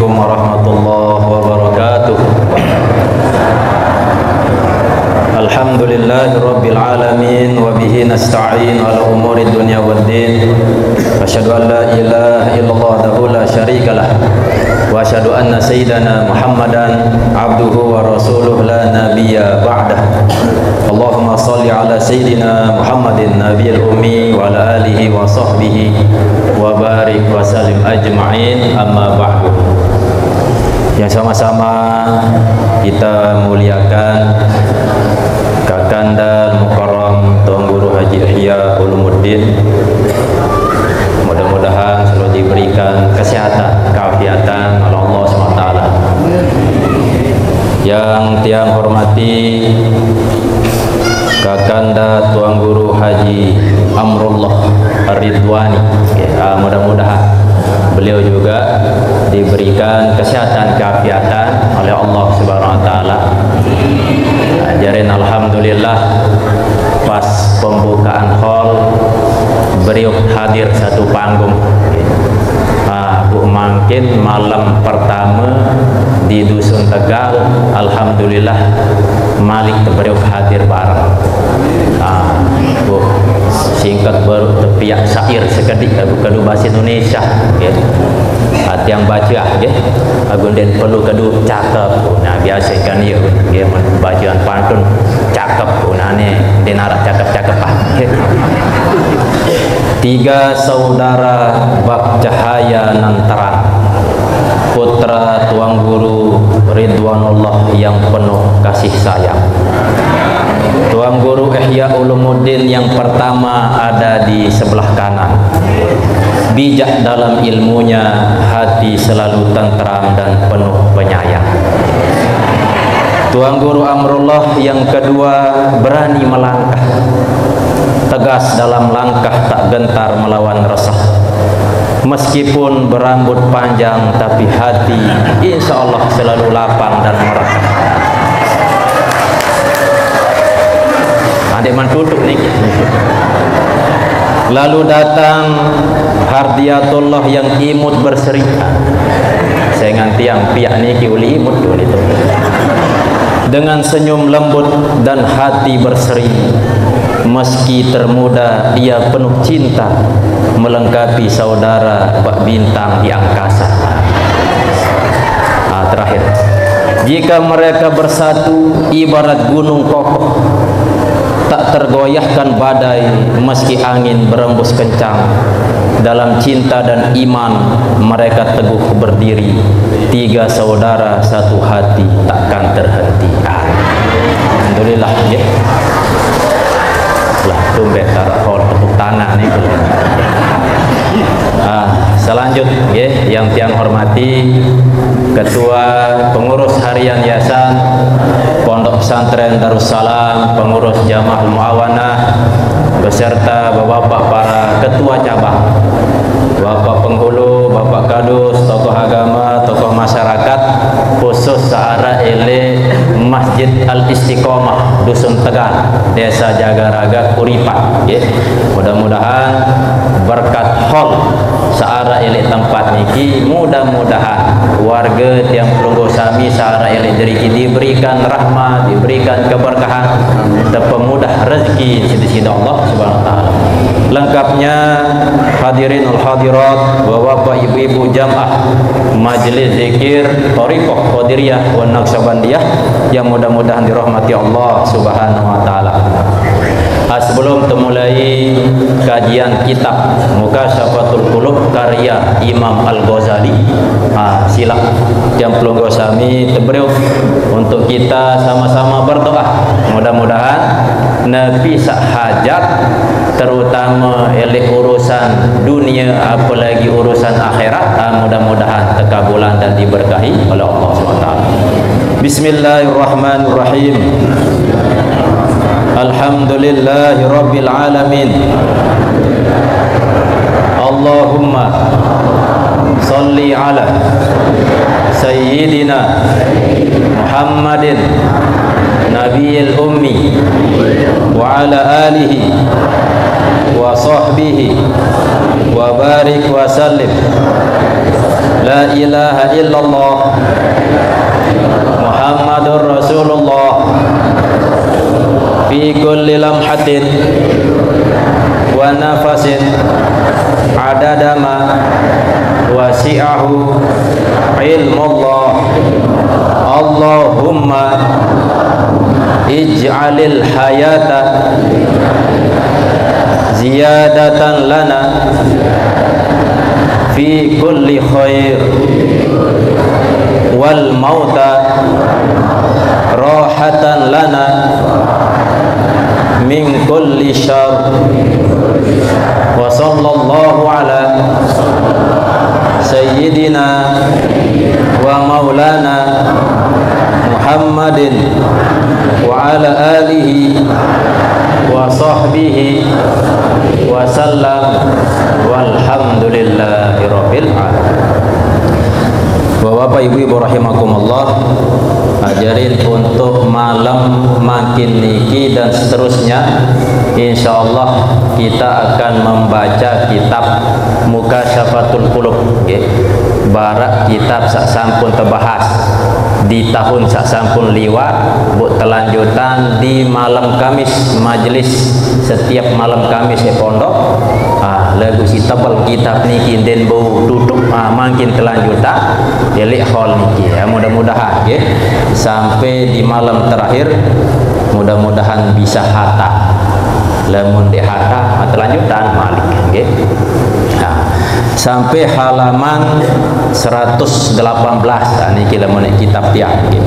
Assalamualaikum warahmatullahi wabarakatuh. Alhamdulillahirabbil alamin wa bihi nasta'in ala umuri dunya waddin. Asyhadu an la ilaha illallah wahdahu la syarikalah wa asyhadu anna sayyidana Muhammadan abduhu wa rasuluhu la nabiyya ba'dah. Allahumma shalli ala sayyidina Muhammadin nabiyil ummi wa ala alihi wa sahbihi wa barik wa salim ajma'in, amma ba'du. Yang sama-sama kita muliakan Kakanda Mukarram Tuan Guru Haji Ihya Ulumuddin. Mudah-mudahan selalu diberikan kesehatan, keafiatan oleh Allah SWT. Yang tiang hormati Kakanda Tuan Guru Haji Amrullah Ridwani, mudah-mudahan beliau juga diberikan kesehatan, keafiatan oleh Allah Subhanahu wa taala. Ajarin alhamdulillah pas pembukaan hall beliau hadir satu panggung. Bu mungkin malam pertama di Dusun Tegal, alhamdulillah Malik beliau hadir bareng. Bu singkat baru tepiak syair sekedik kedu bahasa Indonesia. Hati yang baca agunden perlu kedu cakep. Nah biasa kan ya bacaan pantun cakep. Nah ni denara cakep-cakep Tiga saudara bak cahaya nan terang, putra Tuan Guru Ridwanullah yang penuh kasih sayang. Tuan Guru Ihya Ulumuddin yang pertama ada di sebelah kanan. Bijak dalam ilmunya, hati selalu tentram dan penuh penyayang. Tuan Guru Amrullah yang kedua berani melangkah, tegas dalam langkah, tak gentar melawan resah. Meskipun berambut panjang tapi hati insya Allah selalu lapang dan merah. Adik mantutuk nih. Lalu datang Hardiyatullah yang imut berseri. Saya nganti yang piak niki uli imut dulu itu. Dengan senyum lembut dan hati berseri, meski termuda dia penuh cinta, melengkapi saudara bak bintang di angkasa. Terakhir, jika mereka bersatu ibarat gunung kokoh, tak tergoyahkan badai meski angin berembus kencang. Dalam cinta dan iman mereka teguh berdiri, tiga saudara satu hati takkan terhenti. Alhamdulillah ya. Lah tumbe taruh tepuk tangan nih. Selanjutnya yang tiang hormati Ketua Pengurus Harian Yayasan Pondok Pesantren Darussalam, pengurus Jamaah Muawanah beserta bapak-bapak para ketua cabang, bapak penghulu, bapak kadus, tokoh agama, tokoh masyarakat, khusus searah ele Masjid Al-Istiqomah Dusun Tegal, Desa Jagaraga, Kuripan. Mudah-mudahan berkat hall searah ele tempat niki, mudah-mudahan warga tiang pelunggu sami searah ele deriki diberikan rahmat, diberikan keberkahan, terpemudah rezeki sisi Allah Subhanahu wa taala. Lengkapnya hadirin wal hadirat, bapak ibu-ibu jamaah majelis zikir Thariqah Qadiriyah wa Naqsyabandiyah yang mudah-mudahan dirahmati Allah Subhanahu wa taala. Sebelum temulai kajian kitab Mukasyafatul Qulub karya Imam Al-Ghazali, sila yang pelunggu sami terberiuk untuk kita sama-sama berdoa. Mudah-mudahan Nabi sak hajat, terutama oleh urusan dunia apalagi urusan akhirat, mudah-mudahan terkabulan dan diberkahi oleh Allah SWT. Bismillahirrahmanirrahim. Alhamdulillahi Rabbil Alamin. Allahumma salli ala Sayyidina Muhammadin Nabiyil Ummi wa ala alihi wa sahbihi wa barik wa sallim la ilaha illallah Muhammadur Rasulullah fi kulli lamhatin wa nafasin adada ma wasi'ahu ilmullah. Allahumma ij'alil hayata ziyadatan lana fi kulli khair wal mauta rahatan lana min kulli syarr. Wa sallallahu ala sayyidina wa maulana Muhammadin wa ala alihi wa sahbihi wa sallam walhamdulillahi rabbil alamin. Bapak ibu rahimakumullah, ajarin untuk malam makin niki dan seterusnya, insyaallah kita akan membaca kitab Mukasyafatul Qulub, okay? Barak kitab sak sampun terbahas di tahun sak sampun liwat, buat kelanjutan di malam Kamis majlis setiap malam Kamis di pondok. Lagu si tebal kitab niki den bau duduk makin kelanjutan delik hall niki ya, mudah-mudahan ya, sampai di malam terakhir mudah-mudahan bisa hata. Lamun di hata kelanjutan malik ya. Sampai halaman 118 niki lamun kitab tiap ya.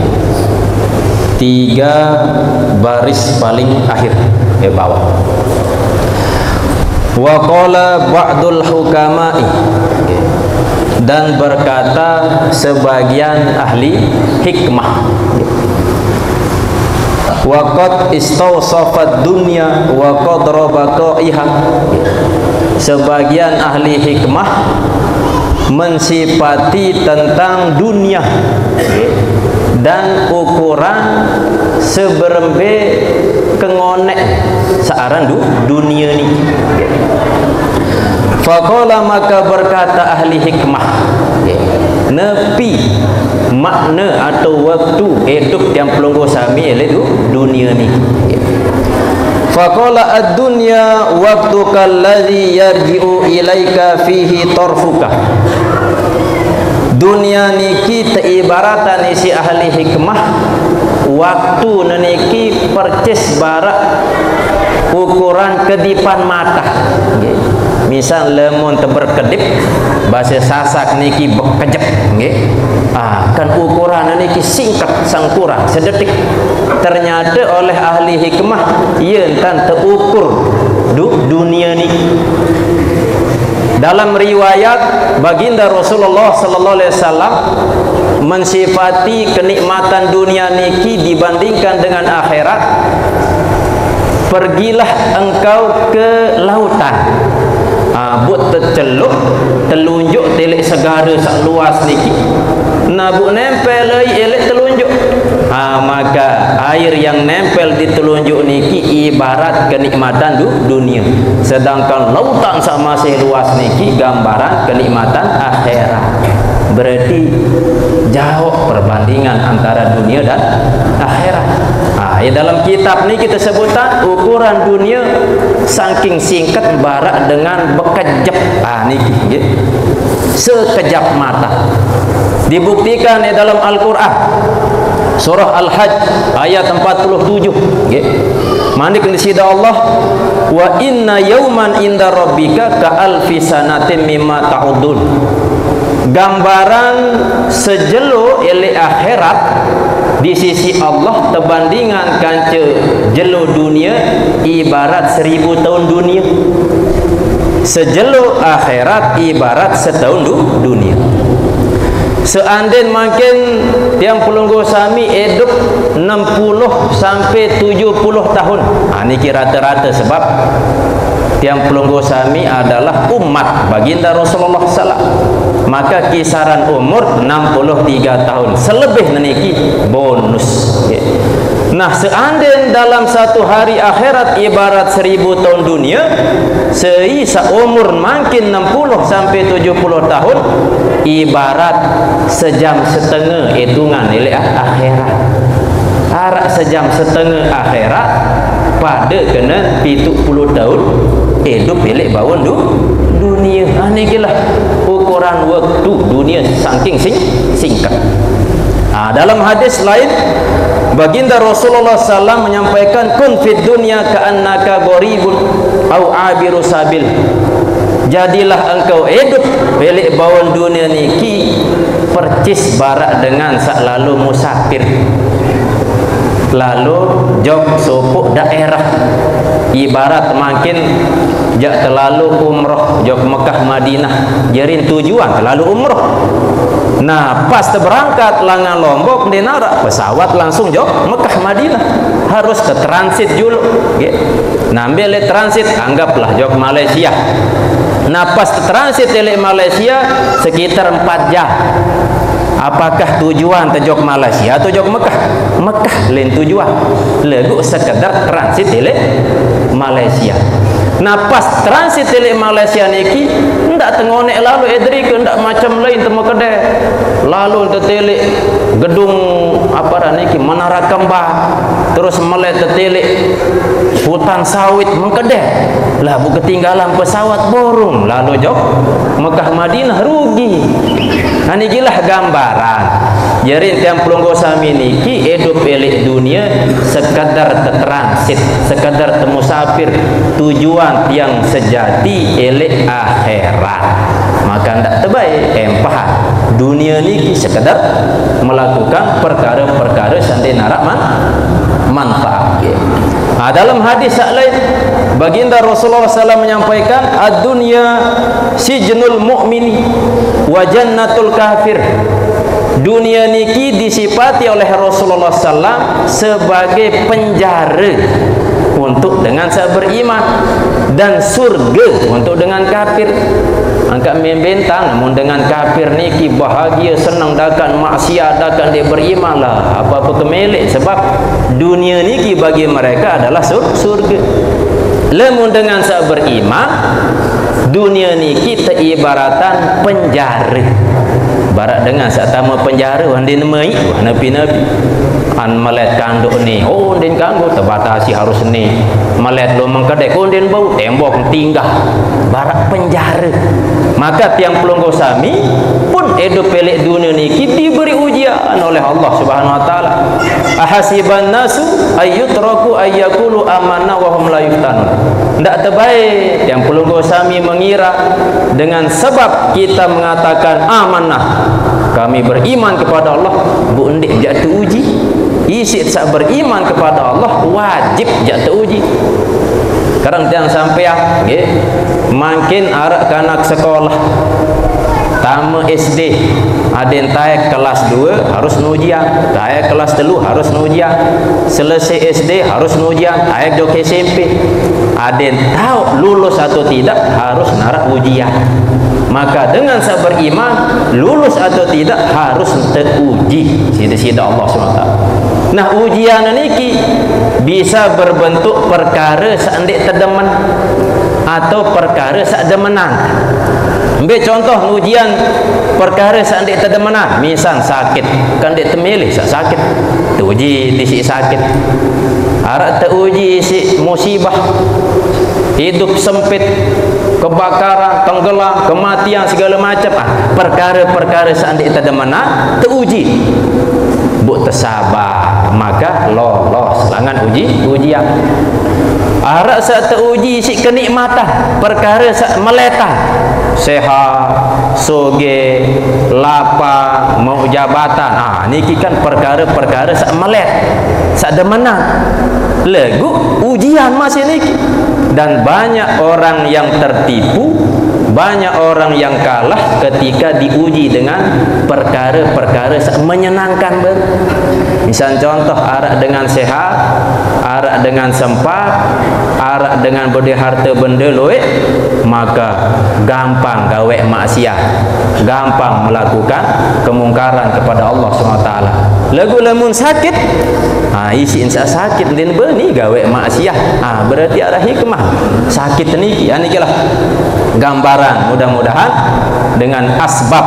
3 baris paling akhir ke bawah. Wa qala ba'dul hukama'i, dan berkata sebagian ahli hikmah, wa qad istawsafat dunya wa qad rabaqaiha, sebagian ahli hikmah mensifati tentang dunia dan ukuran seberembe kengonek searan dunia ni. Faqala, maka berkata ahli hikmah, nepi makna atau waktu hidup yang pelunggu sami iaitu dunia ni. Faqala ad-dunya waqtuka alladhi yarji'u ilaika fihi tarfuka. Dunia niki teibaratan isi ahli hikmah, waktu niki percis barak ukuran kedipan mata. Misal lemon terberkedip bahasa sasak niki bekejep nggih. Kan ukuran niki singkat sangkurang sedetik. Ternyata oleh ahli hikmah ia entan terukur dunia ni. Dalam riwayat baginda Rasulullah sallallahu alaihi wasallam mensifati kenikmatan dunia niki dibandingkan dengan akhirat. Pergilah engkau ke lautan, buat terceluk telunjuk telik segara sak luas niki, nabuk nempel elek telunjuk. Maka air yang nempel di telunjuk niki ibarat kenikmatan dunia, sedangkan lautan sak masih luas niki gambaran kenikmatan akhirat. Berarti jauh perbandingan antara dunia dan akhirat. Dalam kitab ni kita sebutan ukuran dunia saking singkat barak dengan bekejap niki sekejap mata. Dibuktikan di dalam Al-Quran surah Al-Hajj ayat 47 mandik di sida Allah, wa inna yauman inda rabbika ka alfi sanatin mimma ta'udun. Gambaran sejelo ele akhirat di sisi Allah terbandingan kanca jelo dunia ibarat 1000 tahun dunia. Sejelo akhirat ibarat setahun dunia. Seandainya makin tiang pelunggu sami hidup 60 sampai 70 tahun. Niki rata-rata sebab tiang pelunggu sami adalah umat baginda Rasulullah sallallahu. maka kisaran umur 63 tahun. Selebih niki bonus. Nah, seandainya dalam satu hari akhirat ibarat 1000 tahun dunia, seisa umur makin 60 sampai 70 tahun ibarat sejam setengah hitungan nilai akhirat. Arak sejam setengah akhirat pada kena 70 tahun hidup pilih bawon dunia. Inilah ukuran waktu dunia saking singkat. Dalam hadis lain baginda Rasulullah SAW menyampaikan, kun fid dunya ka'annaka gharibun au abiru sabil. Jadilah engkau hidup pilih bawon dunia niki percis barak dengan sak lalu musafir, lalu jog sopuk daerah. Ibarat makin jak terlalu umroh jog Mekah Madinah, jerin tujuan terlalu umroh. Nah, pas berangkat langan Lombok denara pesawat langsung jog Mekah Madinah, harus ke transit dulu. Nambil transit anggaplah jog Malaysia. Nah, pas transit di Malaysia sekitar 4 jam. Apakah tujuan te jog Malaysia atau jog Mekah? Mekah lain tujuan. Legu sekedar transit di Malaysia. Nah, pas transit di Malaysia niki ndak tengonek lalu edri ke ndak macam lain temu kedai. Lalu tetelik gedung apa niki Menara Kembang, terus melek tetelik hutan sawit mengkedai. Lah bu ketinggalan pesawat borong lalu jog Mekah Madinah rugi. Nah, nikilah gambaran. Jadi tiang pelunggu sami niki hidup elik dunia sekadar transit, sekadar temusafir, tujuan yang sejati elik akhirat. Maka ndak terbaik empah dunia niki sekadar melakukan perkara-perkara sampai narak manfaat. Dalam hadis lain baginda Rasulullah SAW menyampaikan, ad-dunya sijnul mu'mini wa jannatul kafir. Dunia niki disifati oleh Rasulullah SAW sebagai penjara untuk dengan beriman dan surga untuk dengan kafir. Angkat membentang namun dengan kafir niki bahagia senang dakan maksiat dakan dia beriman lah apa-apa kemelek, sebab dunia niki bagi mereka adalah surga. Namun dengan beriman dunia niki teribaratan penjara. Barat dengan satama penjara wandin nemai nabi-nabi an melet kanduk ni din kanggo terbatasi harus ni melet lo mengkedek din bau tembok tinggal barat penjara. Maka tiang pelunggu sami pun hidup pelik dunia niki diberi ujian oleh Allah Subhanahu wa taala. Ahasiban nasu ayyutraku ayyakulu amanna wa hum la yuftanun. Ndak terbaik tiang pelunggu sami mengira dengan sebab kita mengatakan amanah, kami beriman kepada Allah, bu ndik jatuh uji. Isi tak beriman kepada Allah wajib jatuh uji. Sekarang jangan sampai makin arak kanak sekolah tamu SD ada yang taik kelas 2 harus nujian, taik kelas 3 harus nujian, selesai SD harus nujian, taik jok SMP. Ada yang tahu lulus atau tidak harus narak ujian. Maka dengan beriman lulus atau tidak harus teruji sida-sida Allah SWT. Nah, ujian niki bisa berbentuk perkara seandik terdemen atau perkara sedemenan. Ambil contoh ujian perkara seandik terdemenan, misal sakit kan dia temilih sakit teruji isi sakit, harap teruji isi musibah hidup sempit, kebakaran, tenggelam, kematian segala macam. Perkara-perkara seandik terdemenan teruji buk tersabar maka lolos langan ujian. Harap saat teruji si kenikmatan perkara saat meletak sehat, soge, lapar, mau jabatan. Niki kan perkara-perkara saat melet, saat demenan. Legu ujian masih niki. Dan banyak orang yang tertipu, banyak orang yang kalah ketika diuji dengan perkara-perkara menyenangkan. Misal contoh arak dengan sehat, arak dengan sempat, arak dengan benda harta benda luik, maka gampang gawe maksiat, gampang melakukan kemungkaran kepada Allah SWT. Lagu lamun sakit, isi insa sakit din ni gawe maksiat, berarti ada hikmah sakit niki. Inilah gambaran. Mudah-mudahan dengan asbab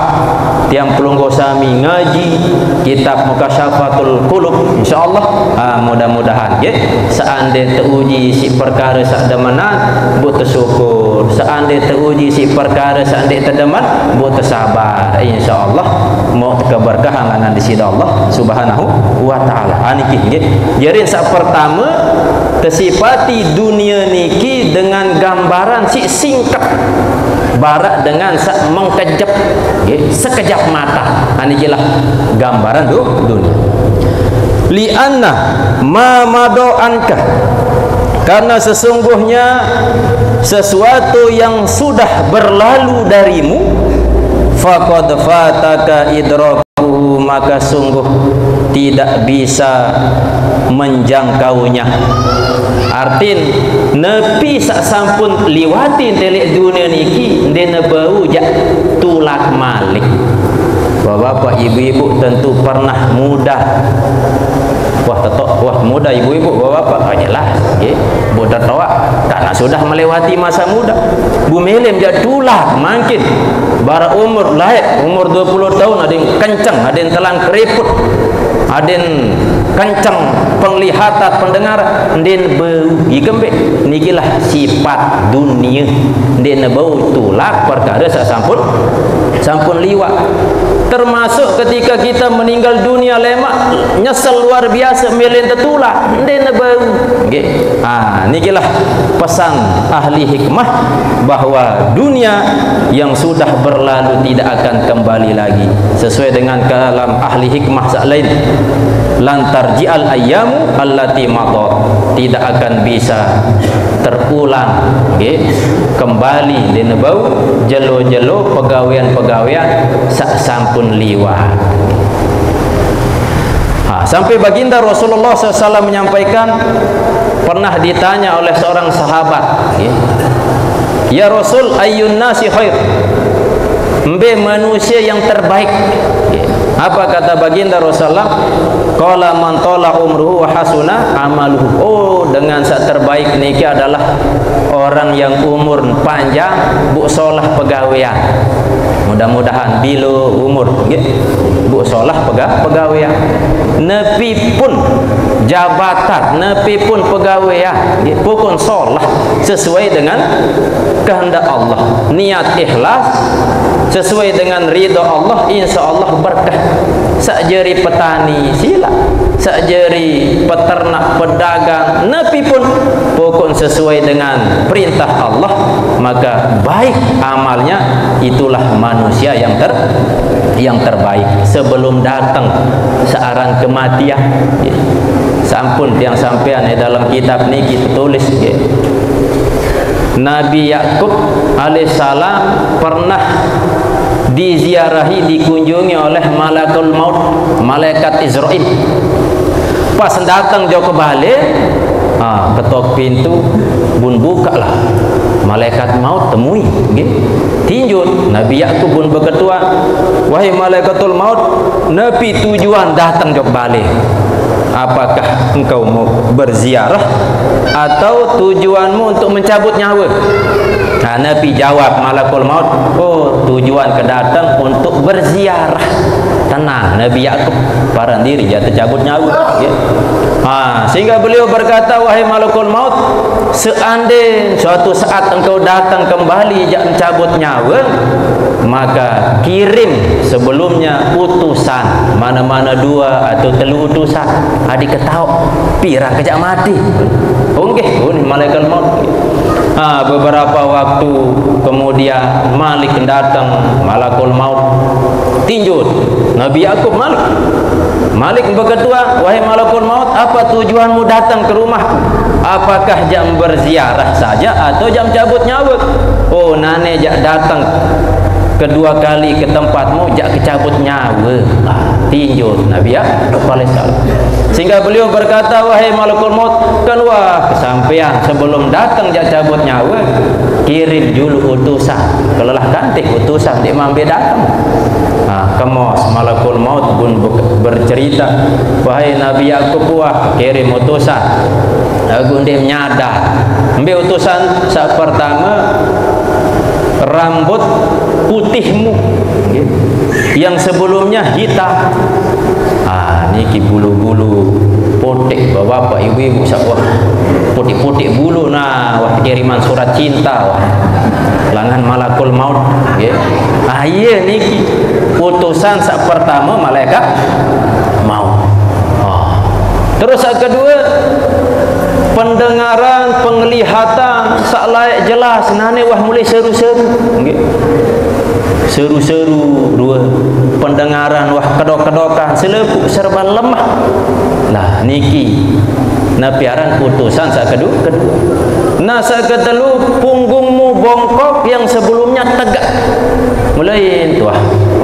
tiang pelunggu sami ngaji kitab Mukasyafatul Qulub, insyaallah mudah-mudahan ya, seandainya teruji si perkara sakdamanan buat syukur, seandainya teruji si perkara seandainya terdeman buat sabar, insyaallah mau keberkahan di sisi Allah Subhanahu wa taala. Niki nggih. Jadi sak pertama tersifati dunia niki dengan gambaran si singkat barak dengan mengkejap, sekejap mata. Inilah gambaran dunia. Li'anna ma mado'anka, karena sesungguhnya sesuatu yang sudah berlalu darimu, faqad fataka idrakuhu, maka sungguh tidak bisa menjangkaunya. Artin nepi sak sampun liwati telek dunia niki dene bau jak tulak malik. Bapak ibu-ibu tentu pernah muda. Wah muda ibu-ibu bapak jelas nggih. Bodoh tawa karena sudah melewati masa muda. Bu melem jak tulak mungkin bara umur lahir umur 20 tahun ada yang kencang, ada yang telan keriput, ada yang kencang penglihatan pendengar, den bau ikembe nikilah sifat dunia. Den bau tulak perkara sampun liwat. Termasuk ketika kita meninggal dunia lemak nyesel luar biasa melen tertulak den bau nggih. Nikilah pesan ahli hikmah bahwa dunia yang sudah berlalu tidak akan kembali lagi, sesuai dengan kalam ahli hikmah lain, lantar ji'al ayyamu allati madat, tidak akan bisa terulang kembali dina bau jelo-jelo pegawaian-pegawaian sak sampun liwat. Sampai baginda Rasulullah SAW menyampaikan, pernah ditanya oleh seorang sahabat, ya Rasul, ayyun nasi khair, mbe manusia yang terbaik. Apa kata baginda Rasulullah? Qala man tala umruhu wa hasuna amaluhu. Oh, dengan sak terbaik niki adalah orang yang umur panjang bu solah pegawaian. Mudah-mudahan bila umur nggih bu solah pegawaian. Nepi pun jabatan, nepi pun pegawaian, pokon solah sesuai dengan kehendak Allah. Niat ikhlas sesuai dengan ridha Allah, insyaallah berkah. Sakjeri petani sila, sakjeri peternak pedagang, nepi pun pokok sesuai dengan perintah Allah, maka baik amalnya. Itulah manusia yang terbaik sebelum datang searang kematian. Sampun tiang sampean dalam kitab ni kita tulis Nabi Yakub alaihissalam pernah diziarahi, dikunjungi oleh malakul maut, malaikat Israel. Pas datang jauh kebalik, ketok pintu bun buka lah, malaikat maut temui tinjut. Nabi Yakub pun berketua, wahai malaikatul maut, nepi tujuan datang jauh balik, apakah engkau mau berziarah atau tujuanmu untuk mencabut nyawa? Nabi jawab malakul maut, oh tujuan kedatang untuk berziarah. Tenang Nabi Yakub, para diri jatuh cabut nyawa. Sehingga beliau berkata, wahai malakul maut, seandainya suatu saat engkau datang kembali mencabut nyawa, maka kirim sebelumnya utusan, mana-mana 2 atau 3 utusan, adik ketahu pirang kejak mati. Malaikat maut. Beberapa waktu kemudian Malik datang, malakul maut tinjut Nabi Yakub. Malik berketua, wahai malakul maut, apa tujuanmu datang ke rumahku? Apakah jam berziarah saja atau jam cabut nyawa? Oh, nane jak datang kedua kali ke tempatmu jak kecabut nyawa. tinju Nabi alaihissalam. Sehingga beliau berkata, wahai malakul maut, kan wah kesampean sebelum datang jak cabut nyawa, kirim dulu utusan, kelelah ganti utusan di mambe datang. Kemos malakul maut pun bercerita, wahai Nabi Yakub, wah kirim utusan, aku dia nyadar ambil utusan saat pertama, rambut putihmu yang sebelumnya hitam, niki bulu-bulu putih bapak ibu-ibu wah putih-putih bulu, nah wah kiriman surat cinta, wah langan malakul maut ya. Iya niki utusan saat pertama malaikat maut. Terus saat kedua, pendengaran, penglihatan sak layak jelas, nane wah mulai seru-seru nggih. Seru-seru dua, pendengaran wah kedok-kedokan, selepuk serba lemah. Nah niki napiaran putusan sak kedua. Nah sak ketelu, punggungmu bongkok yang sebelumnya tegak, mulai tuah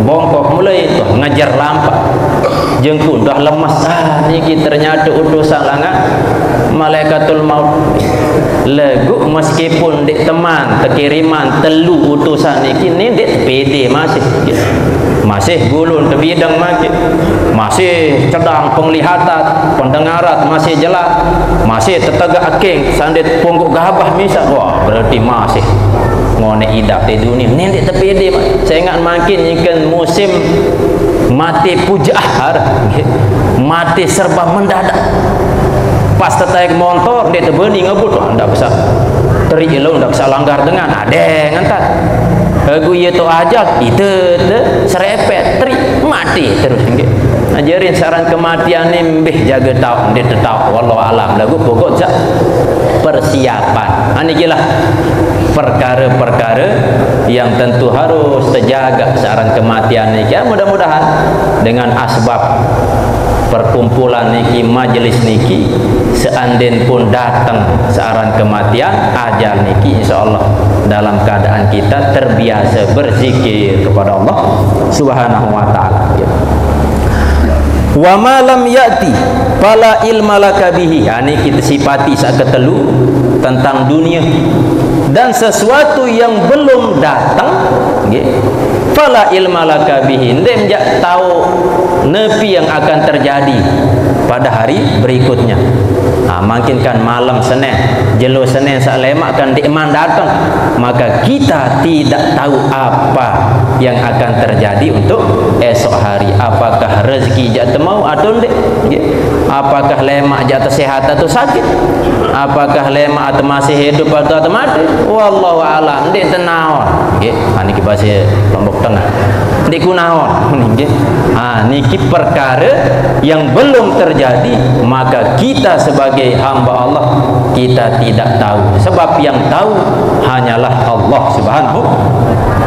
bongkok, mulai tuah ngajar lampak, jengkut dah lemas. Niki ternyata utusan langan malaikatul maut. Lagu meskipun dek teman tekiriman telu utusan niki ni dek pede masih gulun tebidang masih cedang penglihatan, pendengaran masih jelas, masih tetegak aking sandit pungguk gabah misal, wah berarti masih ngone idak di dunia ni dek tepede. Saya ingat makin ikan musim mati pujahar, mati serba mendadak. Pas tertaik motor dia terbeni ngebut, ndak bisa terilau, ndak bisa langgar dengan ada ngantat aku iya tu ajak itu serepet teri mati terus nggih. Ajarin saran kematian ni mbih jaga tahu dia tahu wallahu alam lagu pokok jak persiapan. Anikilah perkara-perkara yang tentu harus terjaga saran kematian ni. Ya mudah-mudahan dengan asbab perkumpulan niki, majelis niki, seandainya pun datang searan kematian ajal niki, insyaallah dalam keadaan kita terbiasa berzikir kepada Allah Subhanahu wa taala. Wa ma lam yati fala ilma laka bihi. Ini kita sifati sak ketelu tentang dunia, dan sesuatu yang belum datang nggih, fala ilma laka bihi, ndek jak tahu nepi yang akan terjadi pada hari berikutnya. Makin kan malam Senin, jelo Senin sak lemak kan diiman datang, maka kita tidak tahu apa yang akan terjadi untuk esok hari. Apakah rezeki jatuh mau atau ndek? Apakah lemak jatuh sehat atau sakit? Apakah lemak atau masih hidup atau mati? Wallahu a'lam. Ndek tenaon. Nggih, niki bahasa Lombok Tengah. Ndek kunaon nggih. Niki perkara yang belum terjadi, maka kita sebagai hamba Allah kita tidak tahu, sebab yang tahu hanyalah Allah Subhanahu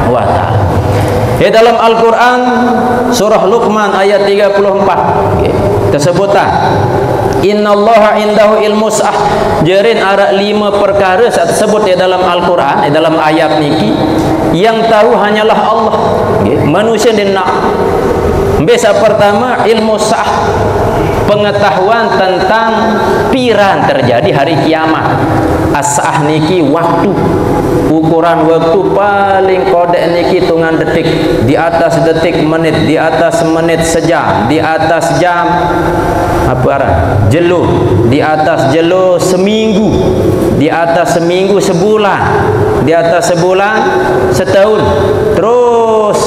wa taala. Dalam Al-Qur'an surah Luqman ayat 34 tersebutlah innallaha indahu ilmu sa'ah. Jerin ada 5 perkara saat tersebut dalam Al-Qur'an, dalam ayat niki, yang tahu hanyalah Allah. Manusia dia nak biasa pertama ilmu sa'ah, pengetahuan tentang piran terjadi hari kiamat. As-sa'ah niki waktu, ukuran waktu paling kodek niki hitungan detik, di atas detik menit, di atas menit sejam, di atas jam apa arah jelo, di atas jelo seminggu, di atas seminggu sebulan, di atas sebulan setahun, terus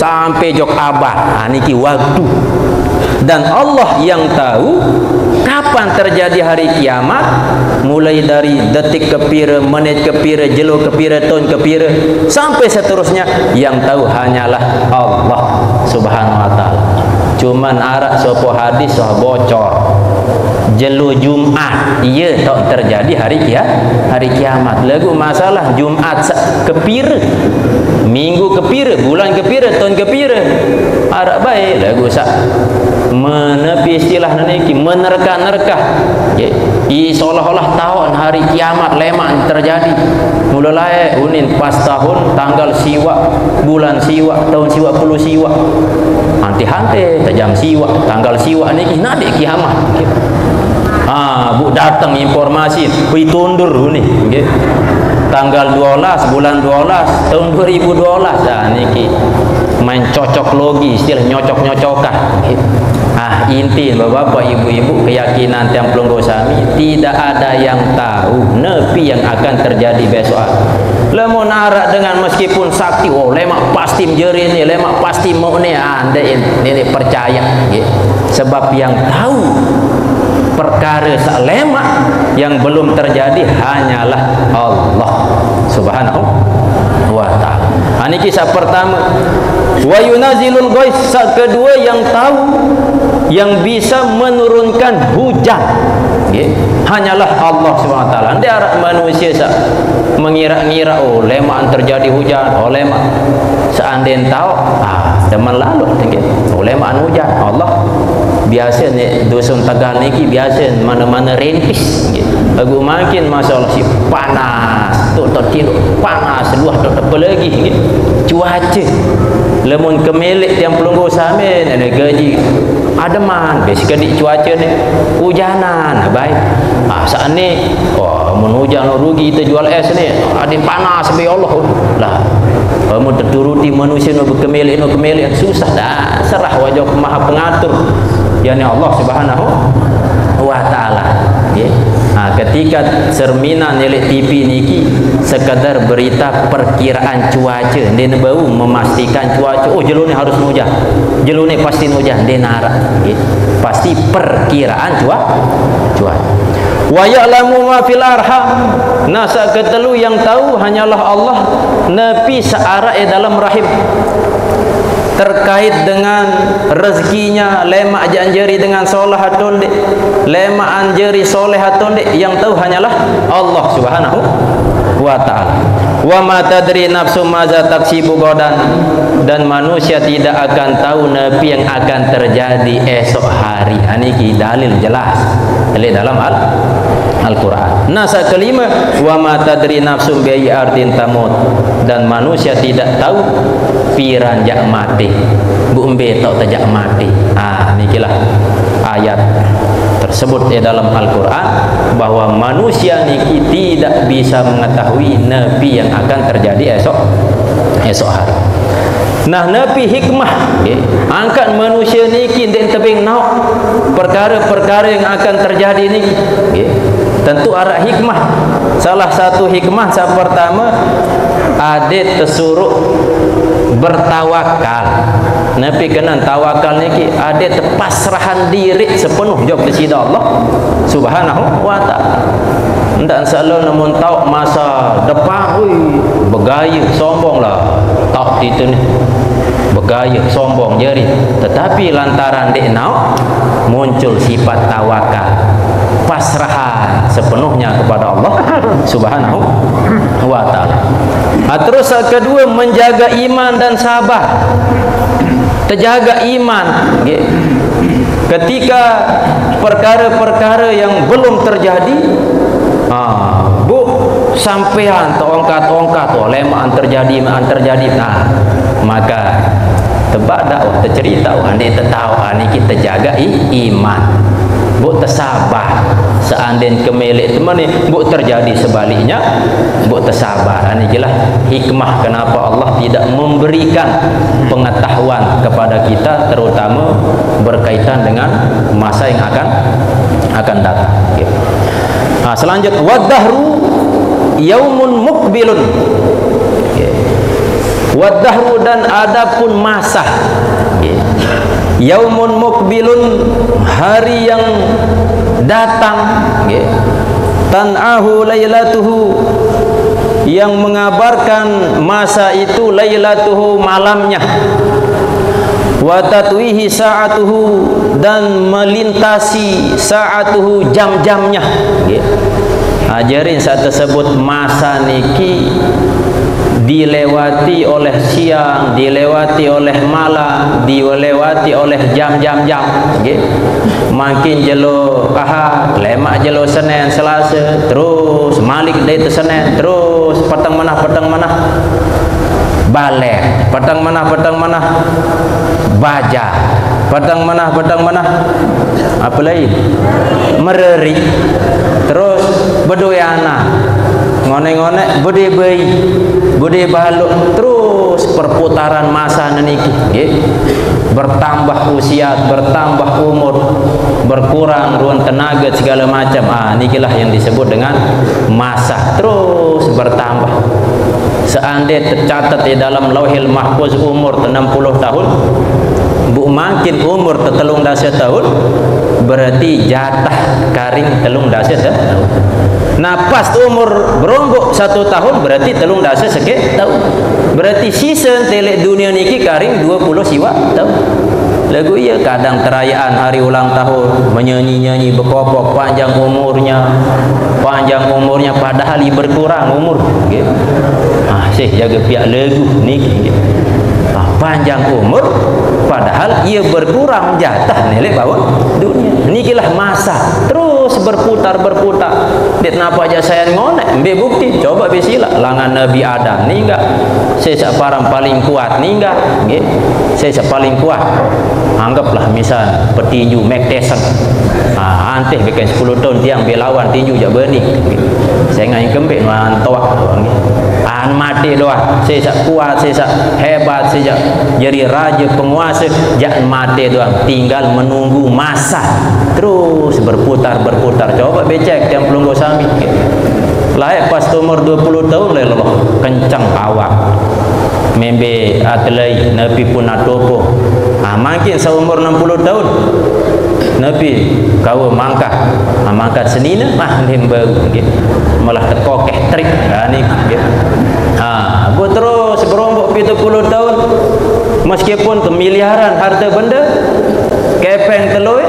sampai jok abad. Niki waktu, dan Allah yang tahu kapan terjadi hari kiamat, mulai dari detik ke pira, menit ke pira, jelo ke pira, tahun ke pira, sampai seterusnya. Yang tahu hanyalah Allah Subhanahu wa taala. Cuman arak sopo hadis soh bocor jelo Jumat iya tak terjadi hari kiamat. Lagu masalah Jumat ke pira, minggu ke pira, bulan ke pira, tahun ke pira, arak baik lagu sak menepi istilah niki menerka-nerka seolah-olah tahun hari kiamat lemak terjadi mulai unin pas tahun tanggal siwa bulan siwa tahun siwa puluh siwa hanti-hanti jam siwa tanggal siwa niki nade kiamat bu datang informasi wi tundur nih tanggal 12 bulan 12 tahun 2012 niki main cocok logi istilah nyocok-nyocokan inti bapak-bapak ibu-ibu keyakinan tiang pelunggu sami tidak ada yang tahu nepi yang akan terjadi besok lemun arak dengan meskipun sakti lemak pasti menjeri ni lemak pasti mau ni anda ini percaya sebab yang tahu perkara lemak yang belum terjadi hanyalah Allah subhanahu wa ta'ala. Ini kisah pertama. Wa yunazilul ghais, kedua yang tahu yang bisa menurunkan hujan hanyalah Allah subhanahu wa ta'ala. Dia arah manusia mengira-ngira lemak terjadi hujan lemak seandainya tahu zaman lalu lemak hujan Allah biasa ni dusun Tegal niki biasa mana-mana rentis aku makin masalah si panas tu tidur panas luah tu apa lagi cuaca lemun kemelik tiang pelunggu samin ada gaji ademan biasa di cuaca ni hujanan baik saat ni mun hujan rugi kita jual es ni ada panas sampai Allah lah kamu terturuti manusia no berkemelik susah dah serah wajah maha pengatur yakni Allah subhanahu wa ta'ala ketika cerminan nilai TV niki sekadar berita perkiraan cuaca dia baru memastikan cuaca jelur ni harus hujan jelur ni pasti hujan dia narak pasti perkiraan cuaca wa ya'lamu ma fil arham nasa ketelu yang tahu hanyalah Allah napi searah dalam rahim terkait dengan rezekinya lemak janjeri dengan soleh atau tidak lemak anjeri soleh atau tidak yang tahu hanyalah Allah subhanahu wa ta'ala. Wa ma tadri nafsu maza taksibu godan, dan manusia tidak akan tahu napi yang akan terjadi esok hari. Ini dalil jelas dalam Al-Quran. Nasa kelima, wa ma tadri nafsum bi ardin tamut, dan manusia tidak tahu piran jak mati bumbe tak tajak mati. Inilah ayat tersebut dalam Al-Quran bahwa manusia niki tidak bisa mengetahui nabi yang akan terjadi esok hari. Nah, nabi hikmah angkat manusia niki den tebing nauk perkara-perkara yang akan terjadi niki tentu arah hikmah. Salah satu hikmah pertama adet tersuruh bertawakal. Nabi kena tawakal niki adet pasrahan diri sepenuh jawab kepada Allah subhanahu wa ta'ala. Ndak selalu namun tahu masa depan bergaya sombong lah tak itu ni bergaya sombong jari, tetapi lantaran dia nak muncul sifat tawakal pasrahan sepenuhnya kepada Allah subhanahu wa ta'ala. Terus kedua menjaga iman dan sabar, terjaga iman ketika perkara-perkara yang belum terjadi sampean tongkat lemak terjadi maka tebak dakwah tercerita ande tahu ani kita jaga iman tersabar seandainya kemelik teman ni terjadi sebaliknya tersabar. Ini jelas hikmah kenapa Allah tidak memberikan pengetahuan kepada kita terutama berkaitan dengan masa yang akan datang. Selanjutnya wadahru yaumun mukbilun, wadahru dan adapun masa yaumun mukbilun hari yang datang tan'ahu lailatuhu yang mengabarkan masa itu lailatuhu malamnya wa tatwihi sa'atuhu dan melintasi sa'atuhu jam-jamnya. Ajarin saat tersebut masa niki dilewati oleh siang, dilewati oleh malam, dilewati oleh jam-jam nggih. Makin jelo Ahad, lemak jelo Senin, Selasa, terus malik dari Senin, terus petang manah balik, petang manah baja, petang manah apa lagi? Mereri, terus bedoyana, ngone-ngone bude baluk, terus perputaran masa niki, bertambah usia, bertambah umur, berkurang ruang tenaga segala macam. Nikilah yang disebut dengan masa terus bertambah. Seandainya tercatat di dalam Lauhil Mahfuz umur 60 tahun, bu makin umur telung dasa tahun, berarti jatah karing telung dasa tahun. Nah pas umur berombok 1 tahun, berarti telung dasa sekit tahun. Berarti sisa telek dunia niki karing 20 siwa tahun. Lagu iya kadang terayaan hari ulang tahun, menyanyi-nyanyi berkopok panjang umurnya padahal ia berkurang umur. Sih jaga pihak lagu niki. Panjang umur padahal ia berkurang jatah nilai bawah dunia. Nikilah masa terus berputar. Dia kenapa aja saya ngonek? Ambil bukti, coba besila langan Nabi Adam ni enggak. Saya parang paling kuat ni enggak. Saya paling kuat. Anggaplah misal petinju Mike Tyson. Antih bikin 10 tahun tiang belawan tinju jak berni. Saya ngai kembek mantoak mati doang. Saya kuat, saya hebat, saya jadi raja penguasa, jangan mati doang, tinggal menunggu masa terus berputar. Coba becek yang pelunggu sami lahir pas umur 20 tahun leloh kencang awak membe atlai Nabi pun atopo. Makin seumur 60 tahun Nabi kau mangkat senina limba malah tekokeh trik ni gua terus berombok 70 tahun meskipun kemiliaran harta benda kepeng teloi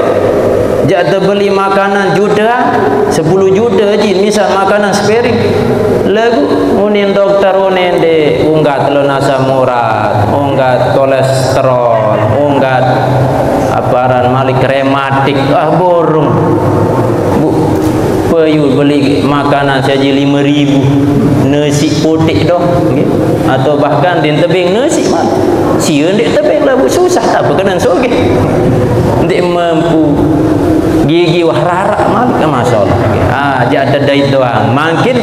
jak terbeli makanan juta 10 juta je misal makanan sparing lagu unin dokter unin de unggat telur asam urat, unggat kolesterol, unggat aparan malik rematik borong bu payul beli makanan saja 5.000 nasi putih doh atau bahkan di tebing nasi mah sieun di tebing lah bu susah tak berkenan soge ndik mampu gigi wah rarak malik masyaallah. Jadi dait doang makin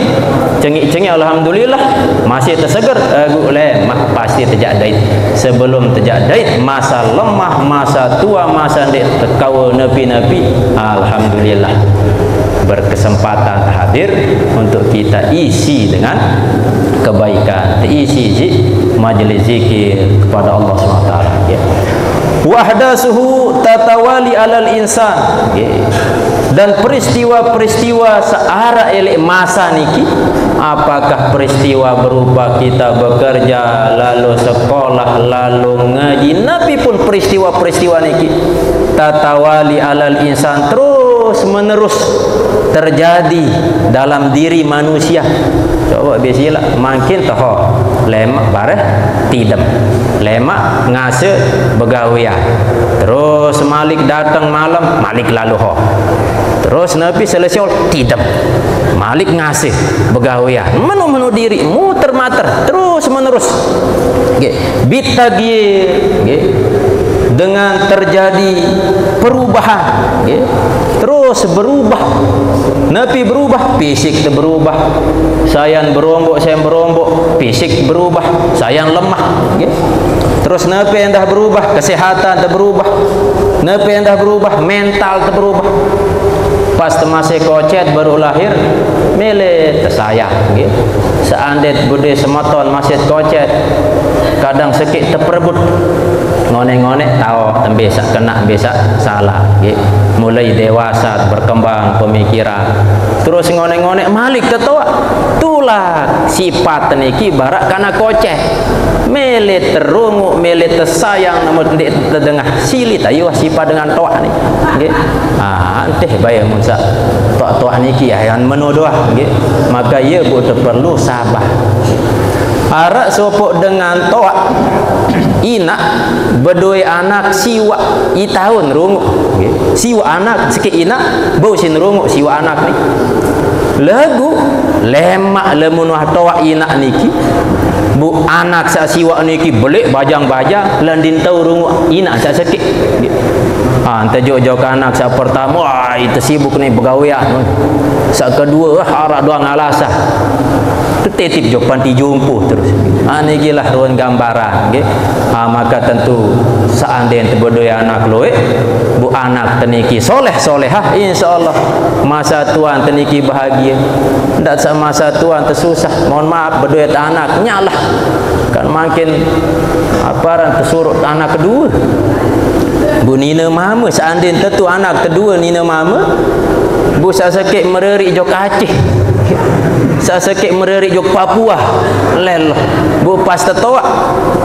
cengik-cengik alhamdulillah masih tersegar lemah pasti terjak dait. Sebelum terjak dait masa lemah, masa tua, masa ndik tekau nabi-nabi, alhamdulillah berkesempatan hadir untuk kita isi dengan kebaikan, isi majlis zikir kepada Allah SWT. Wahdasuhu tatawali alal insan, dan peristiwa-peristiwa searah elek masa niki, apakah peristiwa berupa kita bekerja lalu sekolah lalu ngaji, nabi pun peristiwa-peristiwa niki tatawali alal insan terus menerus terjadi dalam diri manusia. Coba biasilah makin tahu lemak bareh tidam, lemak ngase begawian, terus malik datang malam malik lalu ho, terus nabi selesai tidam malik ngase begawian, menu diri muter-mater terus menerus bitagir dengan terjadi perubahan terus berubah. Nabi berubah, fisik berubah. Sayang berombok, fisik berubah. Sayang lemah. Terus Nabi yang dah berubah, kesehatan berubah. Nabi yang dah berubah, mental berubah. Pas masih kocet baru lahir, mele tersayang. Seandainya bude semoton masih kocet, kadang sikit terperebut. Ngone-ngone tahu biasa kena biasa salah. Mulai dewasa berkembang pemikiran, terus ngone-ngone malik ketawa tulah sifat niki barak karena koceh mele terungu mele tersayang namun terdengar silit ayo sifat dengan toa ni anteh bayar musa toa niki yang menodoah maka ia butuh perlu sabar. arak sopok dengan toak inak berdua anak siwa i tahun runguk okay. Siwa anak sikit inak bau sin runguk siwa anak ni lagu lemak lemunah toak inak niki bu anak sa siwa niki belik bajang-bajang landin tau runguk inak sa sikit anta jauh-jauh ke anak sa pertama wah itu sibuk ni bergawian sa kedua harap doang alasah tetip jauh panti jumpuh terus niki lah ruang gambaran okay? Maka tentu seandainya berdua anak loe bu anak teniki soleh solehah insyaallah masa tuan teniki bahagia ndak masa tuan tersusah mohon maaf berdua anak nyalah kan makin aparan tersurut anak kedua bu nina mama seandainya tentu anak kedua nina mama bu sakit mererik jok Aceh sakit mererik jok Papua lel bu pas tertawak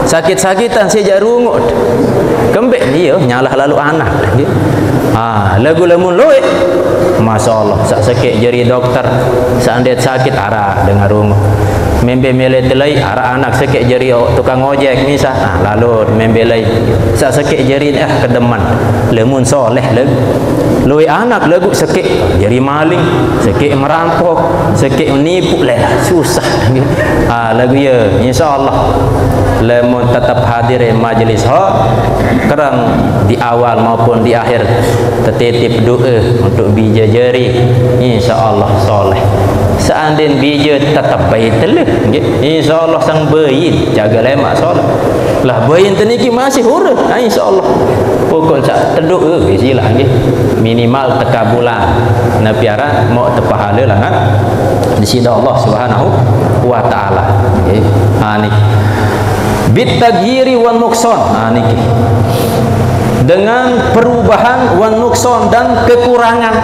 sakit-sakitan sejak rungut kembek dia nyalah lalu anak dia lagu lemun loe masyaallah sakit jari dokter seandainya sakit arah dengan rungut membe mele telai arah anak sakit jari tukang ojek misal lalu membe lai sakit jari kedeman lemun soleh lagu loe anak lagu sakit jari maling sakit merampok sakit menipu lah susah lagu ya insyaallah lemun tetap hadir majlis kerang di awal maupun di akhir tetitip doa untuk bija jari insyaallah soleh seandainya bija tetap baik telih insyaallah sang bayin jaga lemak soleh lah bayin teniki masih huruf insyaallah pokok sak terdoa silah minimal teka bulan nabi ara mau tepahala lah di sini Allah Subhanahu wa taala ni bitagiri wan nukson niki dengan perubahan wan nukson dan kekurangan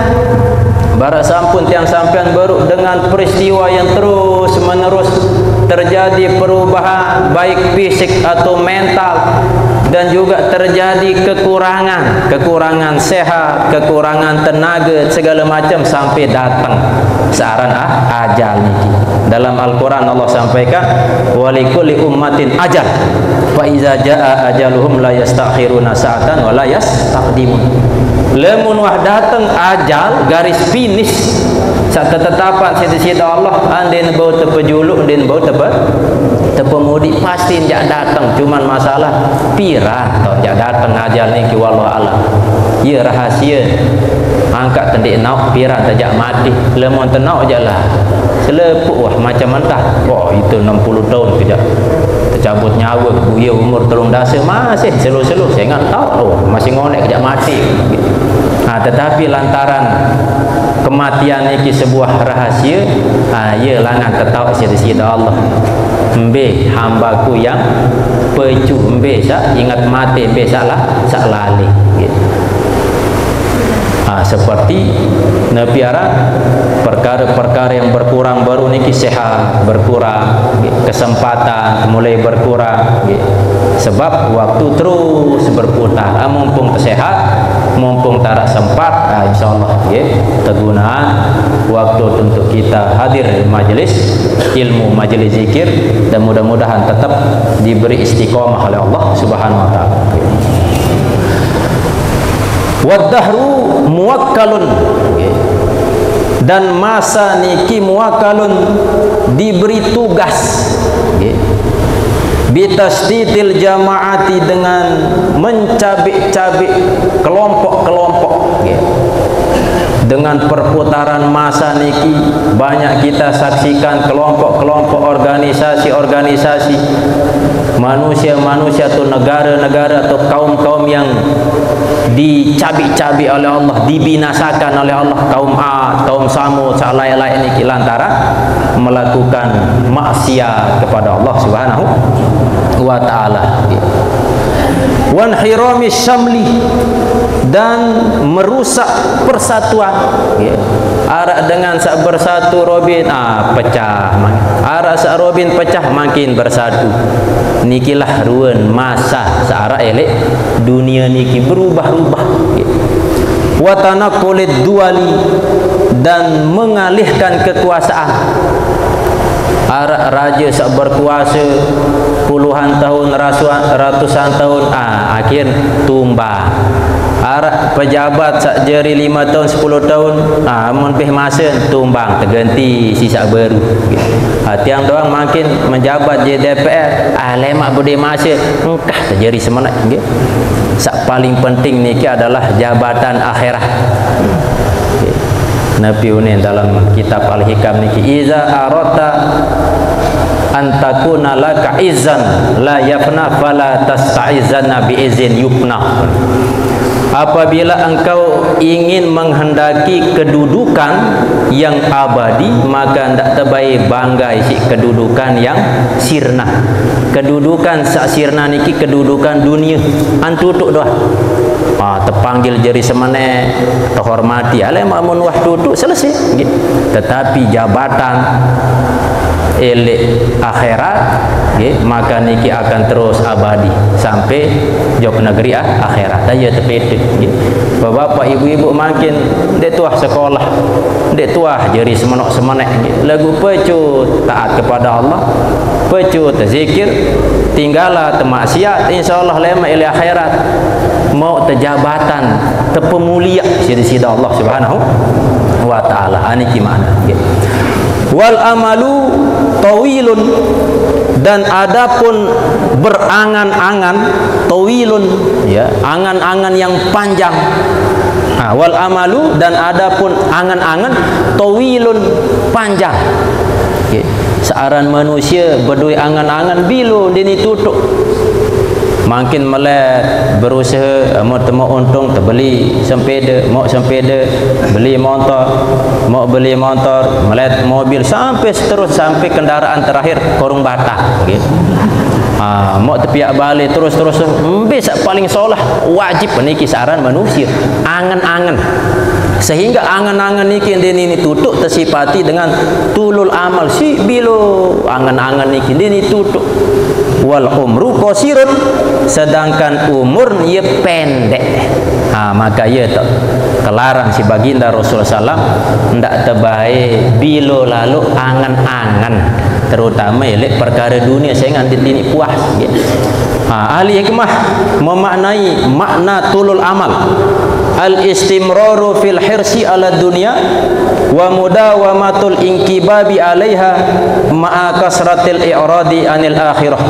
bara sampun tiang sampean baru dengan peristiwa yang terus menerus terjadi perubahan baik fisik atau mental dan juga terjadi kekurangan sehat, kekurangan tenaga segala macam sampai datang searan ajal niki. Dalam Al-Quran Allah sampaikan walikulli ummatin ajal fa iza jaa ajaluhum la yastakhiruna sa'atan wa la yastaqdimun. Lemun wah datang ajal garis finish sak ketetapan sida-sida Allah andin bau terpejuluk andin bau terpemudi pasti jak datang cuman masalah pirah atau jak datang ajal niki wallahu alam ya rahasia angkat tendik nak pirah tajak mati lemun tenau jalah selepuk wah macam mentah wah itu 60 tahun kejap tercabut nyawa buaya umur telung dasa masih selu-selu saya ingat tahu masih ngonek kejap mati tetapi lantaran kematian ini sebuah rahasia ya langan tetap sida-sida Allah embe hambaku yang pecu embe sak ingat mati embe salah sak lali gitu. Seperti Nabi arah perkara-perkara yang berkurang baru niki sehat berkurang kesempatan mulai berkurang sebab waktu terus berputar mumpung sehat mumpung tak sempat insyaallah kegunaan waktu untuk kita hadir di majelis ilmu majelis zikir dan mudah-mudahan tetap diberi istiqomah oleh Allah Subhanahu wa taala. Wadahru muwakkalun dan masa niki muwakkalun diberi tugas bitasdidil jamaati dengan mencabik-cabik kelompok-kelompok dengan perputaran masa niki banyak kita saksikan kelompok-kelompok organisasi-organisasi manusia-manusia atau negara-negara atau kaum-kaum yang dicabik-cabik oleh Allah, dibinasakan oleh Allah, kaum Ad, kaum Samud, salai-lai ini lantaran melakukan maksiat kepada Allah Subhanahu wa taala. Wan hirami syamli dan merusak persatuan. Arak dengan sak bersatu robin pecah. Arak sak robin pecah makin bersatu. Nikilah ruan masa searak elek dunia niki berubah-ubah. Wa tanaqulid duali dan mengalihkan kekuasaan. Arak raja sak berkuasa puluhan tahun, ratusan tahun, akhir tumbang. Arak pejabat sak jeri 5 tahun 10 tahun, amun peh masa tumbang terganti sisa baru. Tiang doang makin menjabat je DPR, lemak bude masa engkah terjadi semangat. Sak paling penting niki adalah jabatan akhirat. Nabi unin dalam kitab Al-Hikam niki, iza arata antakuna laka izan la yafna fala tasta'izanna bi izin yufna. Apabila engkau ingin menghendaki kedudukan yang abadi, maka hendak terbaik banggai si kedudukan yang sirna. Kedudukan sak sirna niki kedudukan dunia. Antutuk doa. Terpanggil jari semane, terhormati. Alai mamun wah tutuk selesai. Tetapi jabatan elek akhirat, maka niki akan terus abadi sampai jauh negeri akhirat. Aja terpetik. Bapak ibu-ibu makin dek tuah sekolah, dek tuah jari semenek lagu pecut taat kepada Allah, pecut zikir, tinggallah termaksiat, insyaallah lema ila akhirat mau terjabatan terpemulia sida Allah Subhanahu wa taala. Aniki makna. Wal amalu tawilun, dan adapun berangan-angan, tawilun ya, angan-angan yang panjang. Wal amalu, dan adapun angan-angan tawilun, panjang. Searan manusia berdua angan-angan bilu dini tutup. Makin melet berusaha mau untung terbeli sempeda, mau sempeda beli motor, mau beli motor melet mobil sampai seterus sampai kendaraan terakhir korung batang gitu. Mau tepiak balik terus bisa paling solah wajib niki saran manusia angan-angan, sehingga angan-angan niki ini tutup tersifati dengan tulul amal si bilu angan-angan niki ini tutup. Wal umru qasirun, sedangkan umur ia pendek. Maka ia tak kelarang si baginda Rasulullah SAW ndak terbaik bilo lalu angan-angan, terutama elek perkara dunia saya nganti ini puas. Ahli hikmah memaknai makna tulul amal, al-istimraru fil hirsi ala dunia wa mudawamatul inkibabi alaiha ma'a kasratil i'radi anil akhirah.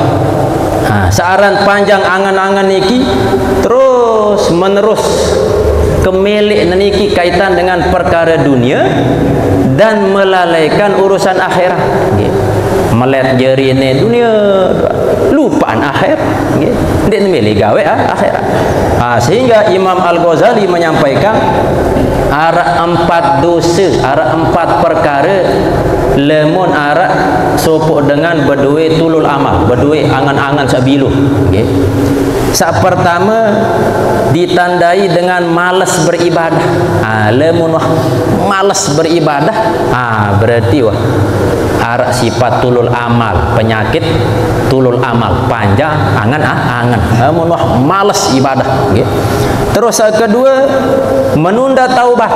Searan panjang angan-angan niki terus menerus kemelik niki kaitan dengan perkara dunia dan melalaikan urusan akhirat. Melet jeri ini dunia lupaan akhir, dia milih gawe akhirat. Sehingga Imam Al-Ghazali menyampaikan arah 4 dosa, arah 4 perkara lemun arah sopok dengan berdua tulul amal, berdua angan-angan sabilu. Sak pertama ditandai dengan malas beribadah. Lemun malas beribadah, berarti arak sifat tulul amal, penyakit tulul amal, panjang angan-angan, malas ibadah. Terus kedua menunda taubat.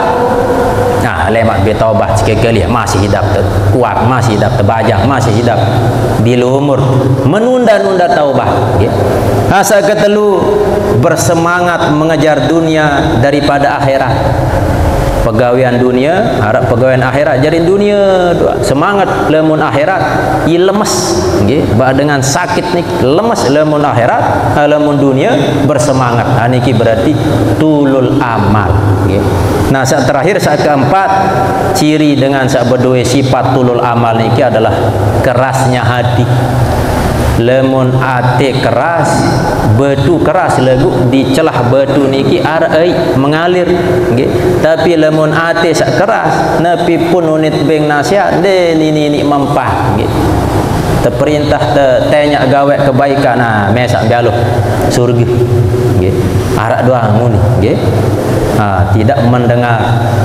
Lemak bertaubat sekali masih hidup kuat, masih hidup terbajak, masih hidup bila umur, menunda-nunda taubat. Asa ketelu bersemangat mengejar dunia daripada akhirat. Pegawaian dunia, harap pegawaian akhirat jadi dunia semangat lemun akhirat ia lemes dengan sakit nih lemes lemun akhirat, lemun dunia bersemangat. Niki berarti tulul amal. Nah saat terakhir, saat keempat, ciri dengan saat berdua sifat tulul amal niki adalah kerasnya hati. Lemun ate keras, batu keras lagu di celah batu niki arai mengalir. Tapi lemun ate sak keras, napi pun unit beng nasihat de ni mempah. Terperintah tanya gawe kebaikan, mesak bialu surga. Arak doang muni. Tidak mendengar,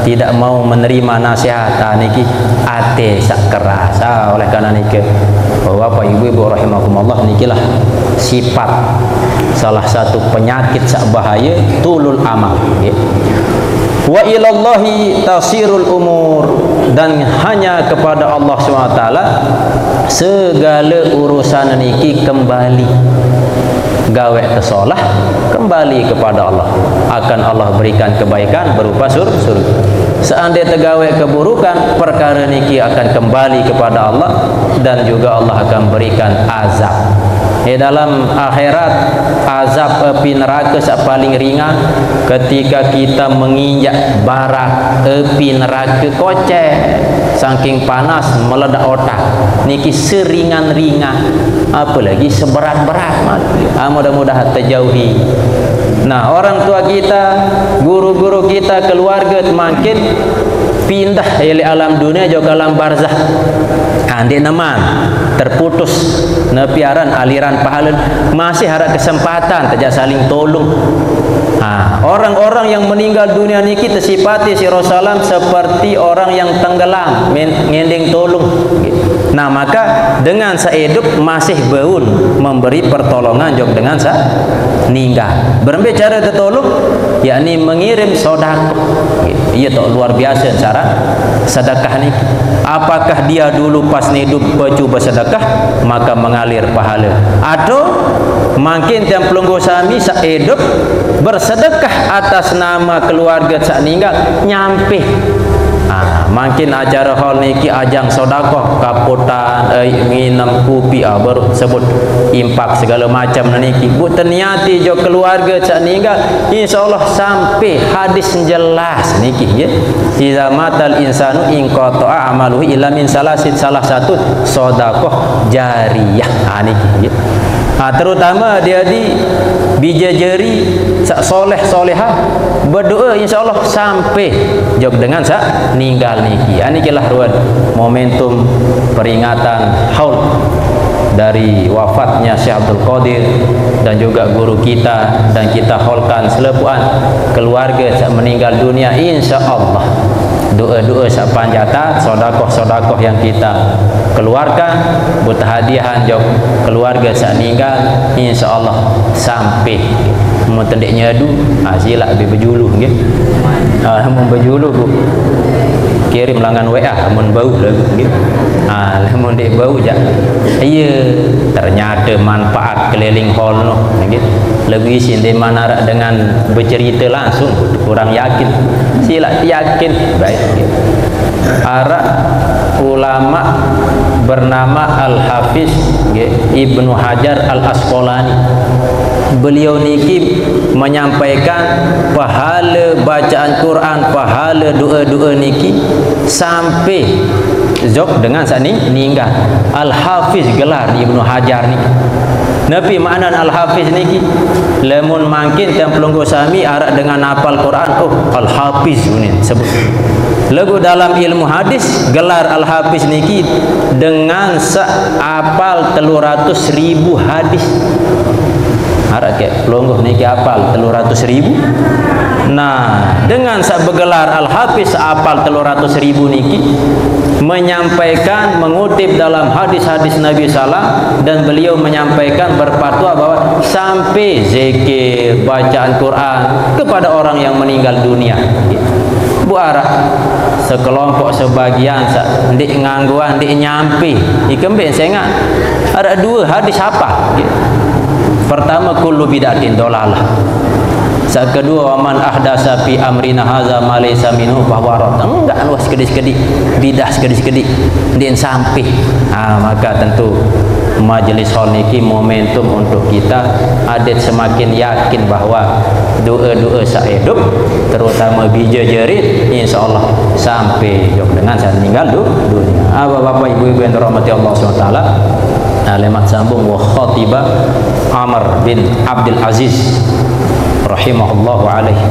tidak mau menerima nasihat, niki ate sak keras. Oleh karena niki Bapak ibu-ibu rahimakumullah, nikilah sifat salah satu penyakit sak bahaya tulul amal. Wa ilallahi tasirul umur, dan hanya kepada Allah SWT segala urusan niki kembali gawe kesolah, kembali kepada Allah, akan Allah berikan kebaikan berupa surga. Seandainya tergawe keburukan, perkara niki akan kembali kepada Allah, dan juga Allah akan berikan azab. Dalam akhirat, azab api neraka paling ringan ketika kita menginjak bara api neraka kocek, saking panas meledak otak. Niki seringan-ringan, apalagi seberat-berat. Mudah-mudahan terjauhi. Nah, orang tua kita, guru-guru kita, keluarga makin pindah dari alam dunia juga alam barzah. Andi naman terputus nepiaran aliran pahala, masih ada kesempatan tajak saling tolong. Orang-orang yang meninggal dunia niki tersifati si Rasulullah seperti orang yang tenggelam ngending tolong. Nah, maka dengan sehidup masih beun memberi pertolongan jok dengan ninggal. Berembe cara tertolong, yakni mengirim sedekah. Ia tak luar biasa cara sedekah ni. Apakah dia dulu pas hidup bercuba sedekah maka mengalir pahala, atau makin tiang pelunggu sami sehidup bersedekah atas nama keluarga sak ninggal nyampe. Makin acara hal niki ajang sedekah kaputan nginam kopi baru sebut impak segala macam niki bu terniati jo keluarga sak ninggal, insyaallah sampai hadis jelas niki ya. Iza matal insanu in qata'a amaluhu illa min salasin, salah satu sedekah jariyah niki ya. Terutama dia di bijajari soleh solehah berdoa insyaallah sampai jog dengan ninggal niki. Inilah ruan momentum peringatan haul dari wafatnya Syekh Abdul Qadir dan juga guru kita, dan kita haulkan selepuan keluarga meninggal dunia insyaallah. Doa-doa sepanjata, sodakoh-sodakoh yang kita keluarkan, buat hadiahan jauh keluarga saat meninggal, insyaallah sampai mentendek nyadu, silap lebih berjuluh gitu. Mun berjuluh kirim langan WA, mun bau lagu gitu. Mun dek bau jak. Iya, ternyata manfaat keliling hall no gitu. Lebih isin di mana dengan bercerita langsung kurang yakin. Sila yakin baik gitu. Arak ulama bernama Al-Hafiz Ibnu Hajar Al-Asqalani. Beliau niki menyampaikan pahala bacaan Quran, pahala doa-doa niki sampai zok dengan saat ni ninggal. Al-Hafiz gelar Ibnu Hajar ni. Nabi makna Al-Hafiz niki lamun mangkin tiang pelunggu sami arak dengan hafal Quran, Al-Hafiz ni sebut. Lagu dalam ilmu hadis gelar Al-Hafiz niki dengan apal 300.000 hadis. Arak ke pelungguh niki apal 300.000. Nah, dengan bergelar Al-Hafiz apal 300.000 niki menyampaikan, mengutip dalam hadis-hadis Nabi Sallam, dan beliau menyampaikan berfatwa bahwa sampai zikir bacaan Quran kepada orang yang meninggal dunia. Bu arah sekelompok sebagian ndik ngangguan ndik nyampi ikembe sengat ada dua hadis apa gitu. Pertama, kullu bid'atin dolalah. Saat kedua, waman ahdasa fi amrina hadza ma laysa minhu fahuwa rad. Enggak luas sekedik-sekedik bidah sekedik-sekedik din sampai. Maka tentu majelis hal niki momentum untuk kita adet semakin yakin bahwa doa-doa sahidup terutama bija jerit insyaallah sampai jok dengan saya meninggal dunia. Bapak ibu-ibu yang dirahmati Allah SWT, lemat sambung wa khatiba Amr bin Abdul Aziz rahimahullahu alaihi.